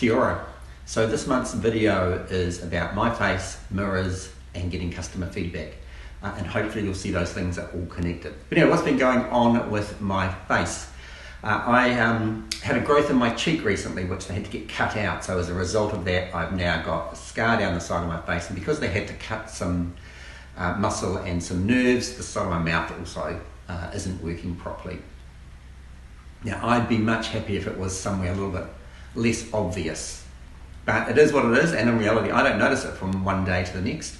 Kia ora. So this month's video is about my face, mirrors, and getting customer feedback. And hopefully you'll see those things are all connected. But anyway, what's been going on with my face? I had a growth in my cheek recently, which they had to get cut out. So as a result of that, I've now got a scar down the side of my face. And because they had to cut some muscle and some nerves, the side of my mouth also isn't working properly. Now, I'd be much happier if it was somewhere a little bit less obvious, but it is what it is, and in reality I don't notice it from one day to the next.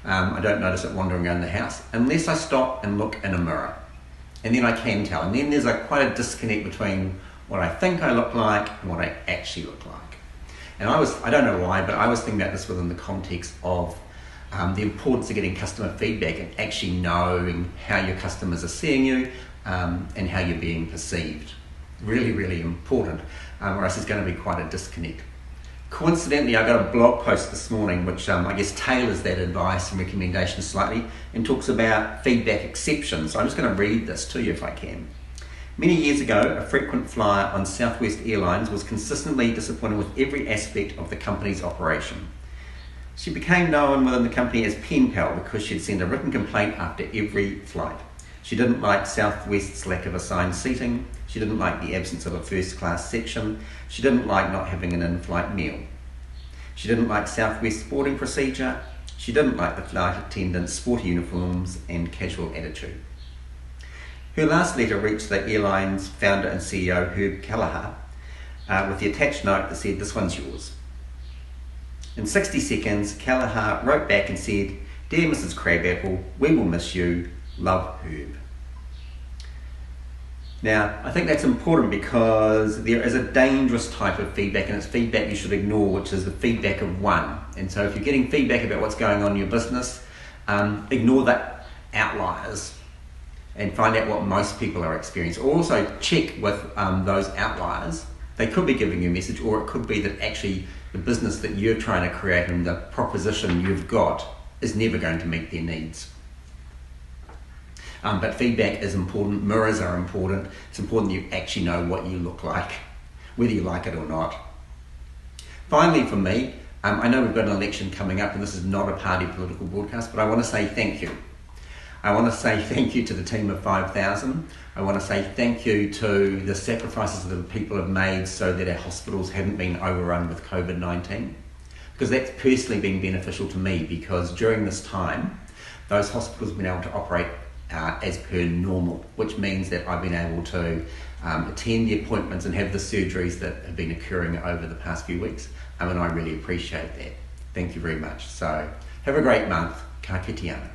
I don't notice it wandering around the house unless I stop and look in a mirror, and then I can tell, and then there's quite a disconnect between what I think I look like and what I actually look like. And I don't know why, but I was thinking about this within the context of the importance of getting customer feedback and actually knowing how your customers are seeing you and how you're being perceived. Really, really important, or else there's going to be quite a disconnect. Coincidentally, I got a blog post this morning which I guess tailors that advice and recommendation slightly and talks about feedback exceptions. So I'm just going to read this to you if I can. Many years ago, a frequent flyer on Southwest Airlines was consistently disappointed with every aspect of the company's operation. She became known within the company as Pen Pal because she'd send a written complaint after every flight. She didn't like Southwest's lack of assigned seating. She didn't like the absence of a first class section. She didn't like not having an in-flight meal. She didn't like Southwest's boarding procedure. She didn't like the flight attendants' sporty uniforms and casual attitude. Her last letter reached the airline's founder and CEO, Herb Kelleher, with the attached note that said, "This one's yours." In 60 seconds, Kelleher wrote back and said, "Dear Mrs. Crabapple, we will miss you. Love, Herb." Now, I think that's important because there is a dangerous type of feedback, and it's feedback you should ignore, which is the feedback of one. And so if you're getting feedback about what's going on in your business, ignore that outliers and find out what most people are experiencing. Also check with those outliers. They could be giving you a message, or it could be that actually the business that you're trying to create and the proposition you've got is never going to meet their needs. But feedback is important, mirrors are important. It's important that you actually know what you look like, whether you like it or not. Finally for me, I know we've got an election coming up and this is not a party political broadcast, but I want to say thank you. I want to say thank you to the team of 5,000. I want to say thank you to the sacrifices that the people have made so that our hospitals haven't been overrun with COVID-19. Because that's personally been beneficial to me, because during this time, those hospitals have been able to operate as per normal, which means that I've been able to attend the appointments and have the surgeries that have been occurring over the past few weeks, and I really appreciate that. Thank you very much. So have a great month. Ka kite ana.